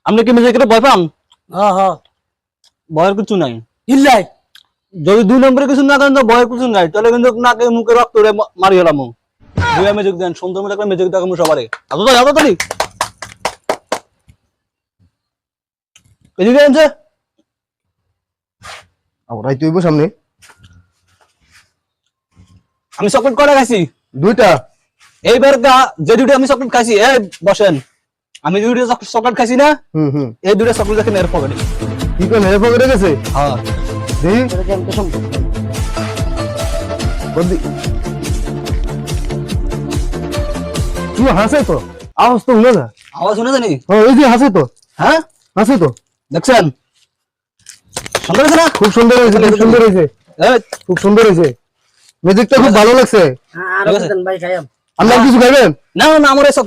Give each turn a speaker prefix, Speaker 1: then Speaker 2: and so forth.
Speaker 1: আপনি কি মিউজিকের ভয় পান?
Speaker 2: হ্যাঁ হ্যাঁ
Speaker 1: ভয়ের কিছু নাই।
Speaker 2: ইল্লাই
Speaker 1: যদি 2 নম্বরে কিছু না করেন তো ভয়ের কিছু নাই, তাহলে কিন্তু নাকে মুখে রক্ত উড়ে মারি হলাম। দুইয়া মিউজিক দেন, সুন্দর মতো একটা মিউজিক দেখাবো সবারে। আতো তাড়ি এদিকে আনছে।
Speaker 3: আমরাই তুইব সামনে
Speaker 1: আমি চকলেট কয়টা খাইছি?
Speaker 3: 2টা।
Speaker 1: এইবার যে দুটো আমি চকলেট খাইছি, এই বসেন, আমি যে দুটো চকলেট খাইছি না, এই দুটো চকলেট দেখেন এর পকেটে।
Speaker 3: কি কোন হেরে পকেটে গেছে?
Speaker 1: হ্যাঁ
Speaker 3: দেখি বদি কি হাসে তো, আওয়াজ তো হলো না।
Speaker 1: আওয়াজ শুনে জানি।
Speaker 3: হ্যাঁ ওই যে হাসে তো,
Speaker 1: হ্যাঁ
Speaker 3: হাসে তো।
Speaker 1: দেখছেন সুন্দর হয়েছে না?
Speaker 3: খুব সুন্দর হয়েছে, খুব সুন্দর হয়েছে,
Speaker 1: এই,
Speaker 3: খুব সুন্দর হয়েছে। মিউজিকটা খুব ভালো লাগছে।
Speaker 2: আর ভাই খাইয়াম।
Speaker 3: আপনার কিছু খাইবেন?
Speaker 1: না না আমার এই